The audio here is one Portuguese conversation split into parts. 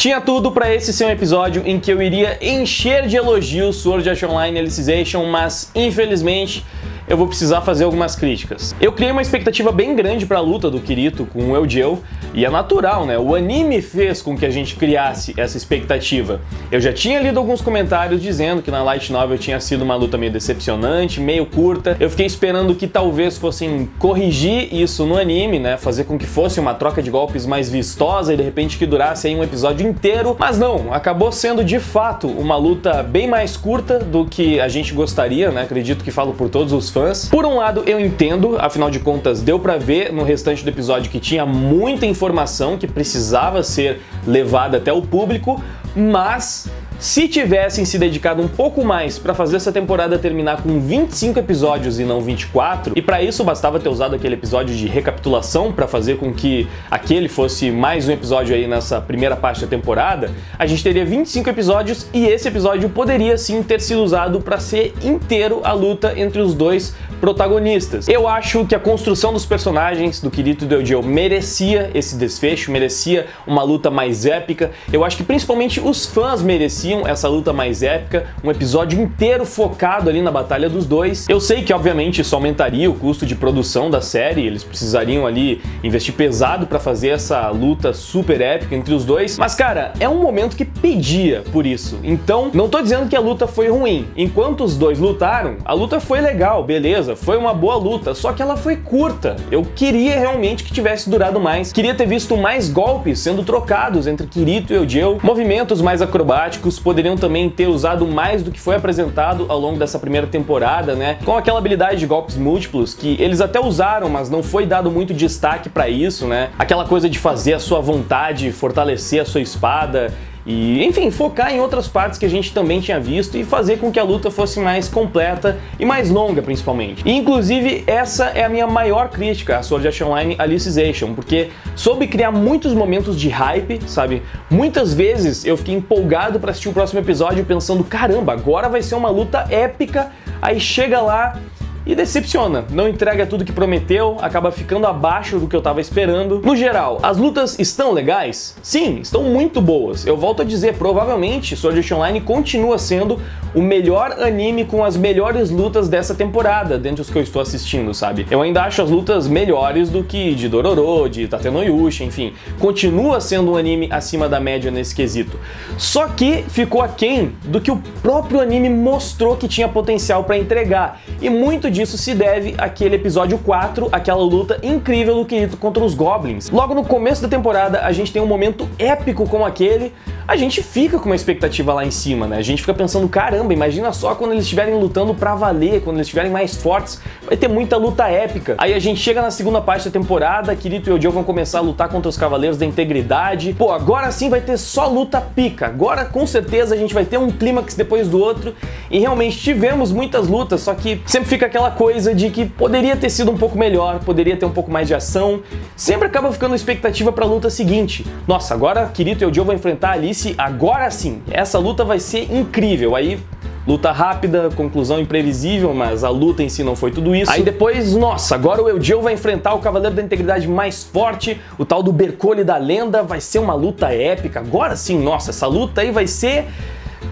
Tinha tudo pra esse ser um episódio em que eu iria encher de elogios Sword Art Online Alicization, mas infelizmente eu vou precisar fazer algumas críticas. Eu criei uma expectativa bem grande pra luta do Kirito com o Eugeo, e é natural, né? O anime fez com que a gente criasse essa expectativa. Eu já tinha lido alguns comentários dizendo que na Light Novel tinha sido uma luta meio decepcionante, meio curta. Eu fiquei esperando que talvez fossem corrigir isso no anime, né? Fazer com que fosse uma troca de golpes mais vistosa e de repente que durasse aí um episódio inteiro. Mas não, acabou sendo de fato uma luta bem mais curta do que a gente gostaria, né? Acredito que falo por todos os fãs. Por um lado, eu entendo, afinal de contas, deu pra ver no restante do episódio que tinha muita informação que precisava ser levada até o público, mas se tivessem se dedicado um pouco mais para fazer essa temporada terminar com 25 episódios e não 24, e para isso bastava ter usado aquele episódio de recapitulação para fazer com que aquele fosse mais um episódio aí nessa primeira parte da temporada, a gente teria 25 episódios e esse episódio poderia sim ter sido usado para ser inteiro a luta entre os dois protagonistas. Eu acho que a construção dos personagens do Kirito e do Eugeo merecia esse desfecho, merecia uma luta mais épica. Eu acho que principalmente os fãs mereciam essa luta mais épica, um episódio inteiro focado ali na batalha dos dois. Eu sei que obviamente isso aumentaria o custo de produção da série, eles precisariam ali investir pesado pra fazer essa luta super épica entre os dois, mas cara, é um momento que pedia por isso. Então, não tô dizendo que a luta foi ruim. Enquanto os dois lutaram, a luta foi legal, beleza, foi uma boa luta, só que ela foi curta. Eu queria realmente que tivesse durado mais, queria ter visto mais golpes sendo trocados entre Kirito e Eugeo, movimentos mais acrobáticos, poderiam também ter usado mais do que foi apresentado ao longo dessa primeira temporada, né? Com aquela habilidade de golpes múltiplos que eles até usaram, mas não foi dado muito destaque pra isso, né? Aquela coisa de fazer a sua vontade, fortalecer a sua espada e, enfim, focar em outras partes que a gente também tinha visto e fazer com que a luta fosse mais completa e mais longa, principalmente. E, inclusive, essa é a minha maior crítica a Sword Art Online Alicization, porque soube criar muitos momentos de hype, sabe? Muitas vezes eu fiquei empolgado pra assistir o próximo episódio pensando, caramba, agora vai ser uma luta épica, aí chega lá e decepciona, não entrega tudo que prometeu, acaba ficando abaixo do que eu tava esperando. No geral, as lutas estão legais? Sim, estão muito boas. Eu volto a dizer, provavelmente Sword Art Online continua sendo o melhor anime com as melhores lutas dessa temporada, dentre os que eu estou assistindo, sabe? Eu ainda acho as lutas melhores do que de Dororo, de Tate no Yusha, enfim. Continua sendo um anime acima da média nesse quesito. Só que ficou aquém do que o próprio anime mostrou que tinha potencial para entregar. E muito disso se deve àquele episódio 4, aquela luta incrível do Kirito contra os Goblins. Logo no começo da temporada, a gente tem um momento épico como aquele, a gente fica com uma expectativa lá em cima, né? A gente fica pensando, caramba, imagina só quando eles estiverem lutando pra valer, quando eles estiverem mais fortes, vai ter muita luta épica. Aí a gente chega na segunda parte da temporada, Kirito e Eugeo vão começar a lutar contra os Cavaleiros da Integridade. Pô, agora sim vai ter só luta pica. Agora com certeza a gente vai ter um clímax depois do outro. E realmente tivemos muitas lutas, só que sempre fica aquela coisa de que poderia ter sido um pouco melhor, poderia ter um pouco mais de ação. Sempre acaba ficando expectativa pra luta seguinte. Nossa, agora Kirito e Eugeo vão enfrentar a Alice, agora sim, essa luta vai ser incrível. Aí luta rápida, conclusão imprevisível, mas a luta em si não foi tudo isso. Aí depois, nossa, agora o Eugeo vai enfrentar o Cavaleiro da Integridade mais forte, o tal do Bercole da Lenda, vai ser uma luta épica. Agora sim, nossa, essa luta aí vai ser...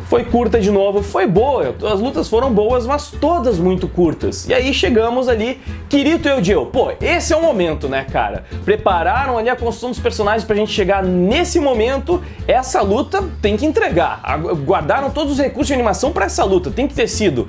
Foi curta de novo, foi boa, as lutas foram boas, mas todas muito curtas. E aí chegamos ali, Kirito e Eugeo. Pô, esse é o momento, né, cara? Prepararam ali a construção dos personagens pra gente chegar nesse momento, essa luta tem que entregar. Guardaram todos os recursos de animação pra essa luta, tem que ter sido.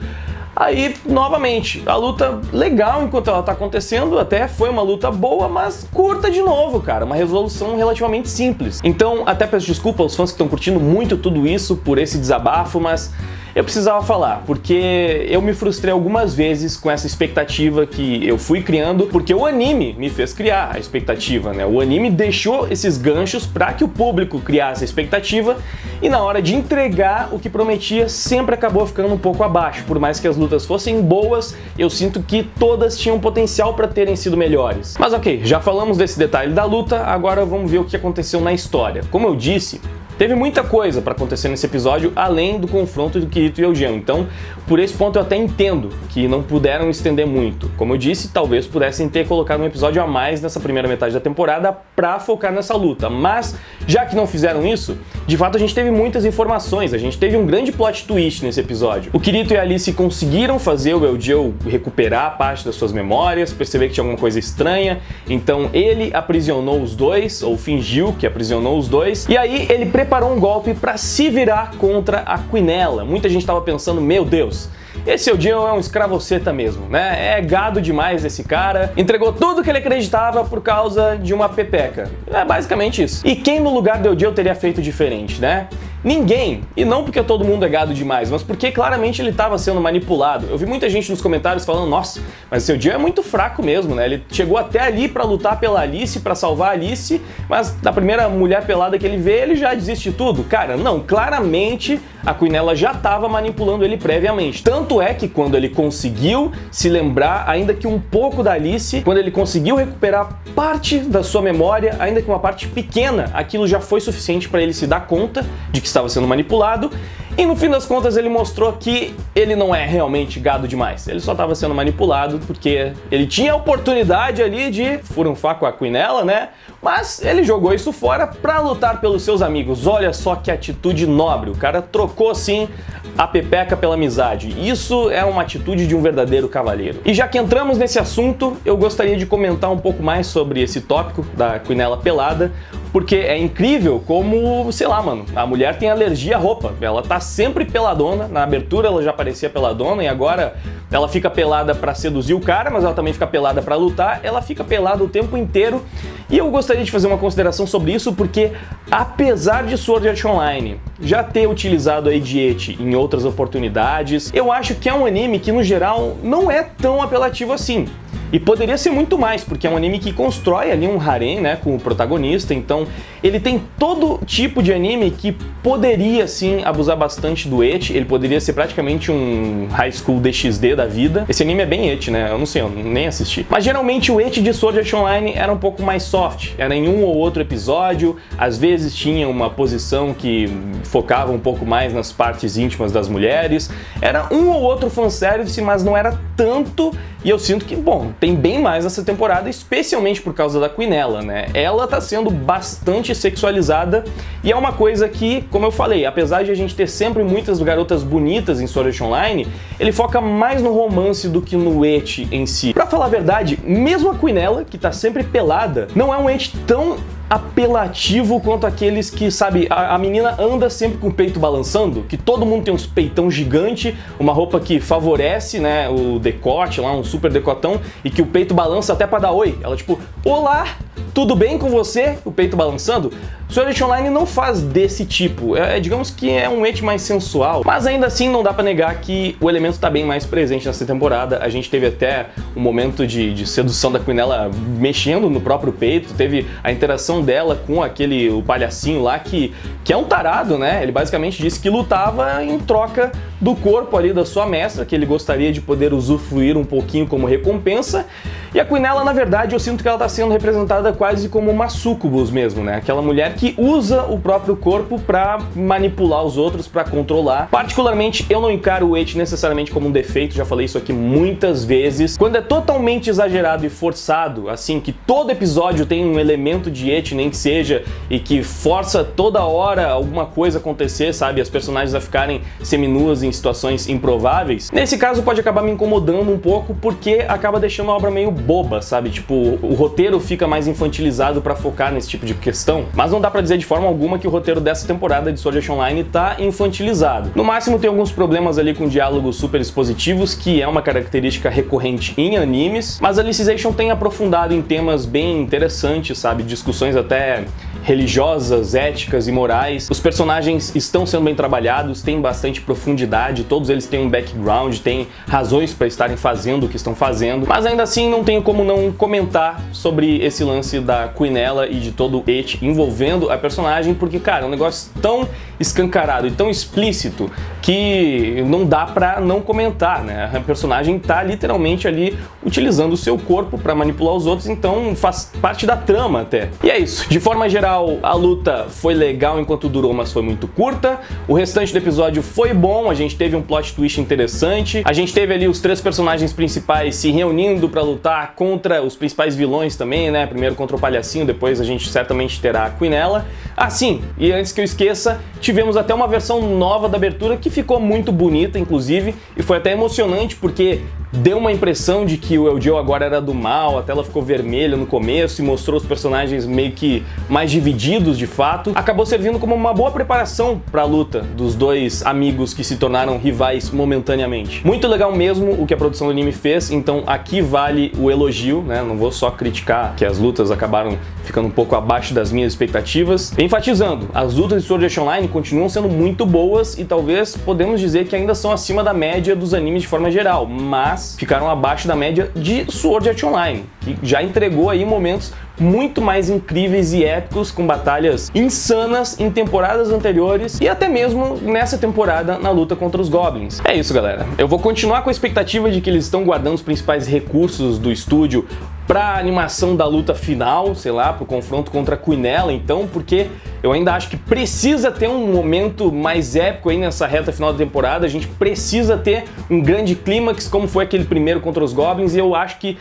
Aí, novamente, a luta legal enquanto ela tá acontecendo, até foi uma luta boa, mas curta de novo, cara, uma resolução relativamente simples. Então, até peço desculpa aos fãs que estão curtindo muito tudo isso por esse desabafo, mas eu precisava falar, porque eu me frustrei algumas vezes com essa expectativa que eu fui criando, porque o anime me fez criar a expectativa, né? O anime deixou esses ganchos para que o público criasse a expectativa e na hora de entregar o que prometia sempre acabou ficando um pouco abaixo. Por mais que as lutas fossem boas, eu sinto que todas tinham potencial para terem sido melhores. Mas ok, já falamos desse detalhe da luta, agora vamos ver o que aconteceu na história. Como eu disse, teve muita coisa para acontecer nesse episódio, além do confronto do Kirito e Eugeo. Então, por esse ponto eu até entendo que não puderam estender muito. Como eu disse, talvez pudessem ter colocado um episódio a mais nessa primeira metade da temporada pra focar nessa luta. Mas, já que não fizeram isso, de fato a gente teve muitas informações, a gente teve um grande plot twist nesse episódio. O Kirito e a Alice conseguiram fazer o Eugeo recuperar parte das suas memórias, perceber que tinha alguma coisa estranha, então ele aprisionou os dois, ou fingiu que aprisionou os dois, e aí ele preparou um golpe pra se virar contra a Quinella. Muita gente tava pensando, meu Deus, esse Eugeo é um escravoceta mesmo, né? É gado demais esse cara. Entregou tudo que ele acreditava por causa de uma pepeca. É basicamente isso. E quem no lugar do Eugeo teria feito diferente, né? Ninguém. E não porque todo mundo é gado demais, mas porque claramente ele estava sendo manipulado. Eu vi muita gente nos comentários falando, nossa, mas seu Eugeo é muito fraco mesmo, né? Ele chegou até ali pra lutar pela Alice, pra salvar a Alice, mas da primeira mulher pelada que ele vê, ele já desiste de tudo. Cara, não, claramente a Quinella já estava manipulando ele previamente. Tanto é que quando ele conseguiu se lembrar, ainda que um pouco da Alice, quando ele conseguiu recuperar parte da sua memória, ainda que uma parte pequena, aquilo já foi suficiente para ele se dar conta de que estava sendo manipulado, e no fim das contas ele mostrou que ele não é realmente gado demais. Ele só estava sendo manipulado porque ele tinha a oportunidade ali de furunfar com a Quinella, né? Mas ele jogou isso fora para lutar pelos seus amigos. Olha só que atitude nobre. O cara trocou assim a pepeca pela amizade. Isso é uma atitude de um verdadeiro cavaleiro. E já que entramos nesse assunto, eu gostaria de comentar um pouco mais sobre esse tópico da Quinella pelada, porque é incrível como, sei lá, mano, a mulher tem alergia à roupa. Ela tá sempre peladona, na abertura ela já parecia peladona e agora ela fica pelada pra seduzir o cara, mas ela também fica pelada pra lutar, ela fica pelada o tempo inteiro. E eu gostaria de fazer uma consideração sobre isso porque, apesar de Sword Art Online já ter utilizado a Eti em outras oportunidades, eu acho que é um anime que, no geral, não é tão apelativo assim. E poderia ser muito mais, porque é um anime que constrói ali um harém, né, com o protagonista, então ele tem todo tipo de anime que poderia, sim, abusar bastante do eti, ele poderia ser praticamente um High School DxD da vida. Esse anime é bem eti, né, eu não sei, eu nem assisti. Mas geralmente o eti de Sword Art Online era um pouco mais soft, era em um ou outro episódio, às vezes tinha uma posição que focava um pouco mais nas partes íntimas das mulheres, era um ou outro fanservice, mas não era tanto, e eu sinto que, bom, tem bem mais nessa temporada, especialmente por causa da Quinella, né? Ela tá sendo bastante sexualizada e é uma coisa que, como eu falei, apesar de a gente ter sempre muitas garotas bonitas em Sword Art Online, ele foca mais no romance do que no eti em si. Pra falar a verdade, mesmo a Quinella, que tá sempre pelada, não é um eti tão apelativo quanto aqueles que, sabe, a menina anda sempre com o peito balançando, que todo mundo tem uns peitão gigante, uma roupa que favorece, né, o decote lá, um super decotão, e que o peito balança até pra dar oi. Ela tipo, olá, tudo bem com você? O peito balançando. Sword Art Online não faz desse tipo, digamos que é um eti mais sensual, mas ainda assim não dá pra negar que o elemento tá bem mais presente nessa temporada. A gente teve até um momento de sedução da Quinella mexendo no próprio peito, teve a interação dela com o palhacinho lá que é um tarado, né? Ele basicamente disse que lutava em troca do corpo ali da sua mestra, que ele gostaria de poder usufruir um pouquinho como recompensa. E a Quinella, na verdade, eu sinto que ela tá sendo representada quase como uma sucubus mesmo, né? Aquela mulher que usa o próprio corpo pra manipular os outros, pra controlar. Particularmente, eu não encaro o eti necessariamente como um defeito, já falei isso aqui muitas vezes. Quando é totalmente exagerado e forçado, assim, que todo episódio tem um elemento de eti, nem que seja, e que força toda hora alguma coisa acontecer, sabe? As personagens a ficarem seminuas em situações improváveis. Nesse caso pode acabar me incomodando um pouco, porque acaba deixando a obra meio boba, sabe? Tipo, o roteiro fica mais infantilizado pra focar nesse tipo de questão, mas não dá pra dizer de forma alguma que o roteiro dessa temporada de Sword Art Online tá infantilizado. No máximo tem alguns problemas ali com diálogos super expositivos, que é uma característica recorrente em animes, mas a Alicization tem aprofundado em temas bem interessantes, sabe? Discussões até religiosas, éticas e morais. Os personagens estão sendo bem trabalhados, têm bastante profundidade, todos eles têm um background, têm razões para estarem fazendo o que estão fazendo, mas ainda assim não tenho como não comentar sobre esse lance da Quinella e de todo o eti envolvendo a personagem, porque, cara, é um negócio tão escancarado e tão explícito que não dá pra não comentar, né? A personagem tá literalmente ali utilizando o seu corpo pra manipular os outros, então faz parte da trama até. E é isso. De forma geral, geral, a luta foi legal enquanto durou, mas foi muito curta. O restante do episódio foi bom, a gente teve um plot twist interessante. A gente teve ali os 3 personagens principais se reunindo pra lutar contra os principais vilões também, né? Primeiro contra o Palhacinho, depois a gente certamente terá a Quinella. Ah, sim, e antes que eu esqueça, tivemos até uma versão nova da abertura que ficou muito bonita, inclusive, e foi até emocionante porque deu uma impressão de que o Eldio agora era do mal, a tela ficou vermelha no começo e mostrou os personagens meio que mais divididos de fato. Acabou servindo como uma boa preparação para a luta dos 2 amigos que se tornaram rivais momentaneamente. Muito legal mesmo o que a produção do anime fez, então aqui vale o elogio, né? Não vou só criticar que as lutas acabaram ficando um pouco abaixo das minhas expectativas. Enfatizando, as lutas de Sword Art Online continuam sendo muito boas e talvez podemos dizer que ainda são acima da média dos animes de forma geral, mas ficaram abaixo da média de Sword Art Online, que já entregou aí momentos muito mais incríveis e épicos, com batalhas insanas em temporadas anteriores e até mesmo nessa temporada na luta contra os Goblins. É isso, galera. Eu vou continuar com a expectativa de que eles estão guardando os principais recursos do estúdio pra animação da luta final, sei lá, pro confronto contra a Quinella, então, porque eu ainda acho que precisa ter um momento mais épico aí nessa reta final da temporada, a gente precisa ter um grande clímax, como foi aquele primeiro contra os Goblins, e eu acho que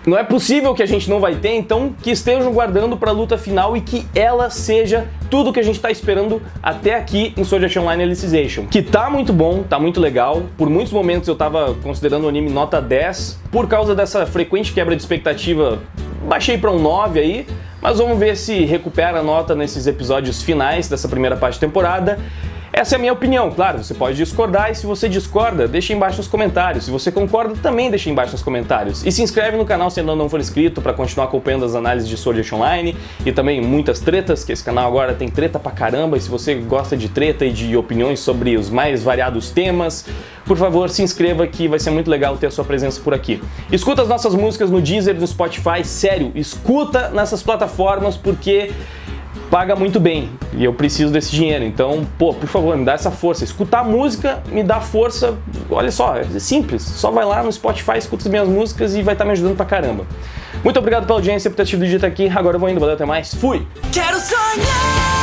não é possível que a gente não vai ter, então que estejam guardando para a luta final e que ela seja tudo que a gente está esperando até aqui em Sword Art Online Alicization. Que tá muito bom, tá muito legal. Por muitos momentos eu tava considerando o anime nota 10, por causa dessa frequente quebra de expectativa, baixei para um 9 aí, mas vamos ver se recupera a nota nesses episódios finais dessa primeira parte da temporada. Essa é a minha opinião, claro, você pode discordar e se você discorda, deixa embaixo nos comentários. Se você concorda, também deixa embaixo nos comentários. E se inscreve no canal se ainda não for inscrito para continuar acompanhando as análises de Sword Art Online e também muitas tretas, que esse canal agora tem treta pra caramba. E se você gosta de treta e de opiniões sobre os mais variados temas, por favor, se inscreva que vai ser muito legal ter a sua presença por aqui. Escuta as nossas músicas no Deezer, no Spotify, sério, escuta nessas plataformas porque paga muito bem e eu preciso desse dinheiro, então, pô, por favor, me dá essa força. Escutar música me dá força, olha só, é simples, só vai lá no Spotify, escuta as minhas músicas e vai estar me ajudando pra caramba. Muito obrigado pela audiência, por ter assistido o vídeo até aqui, agora eu vou indo, valeu, até mais, fui! Quero sonhar!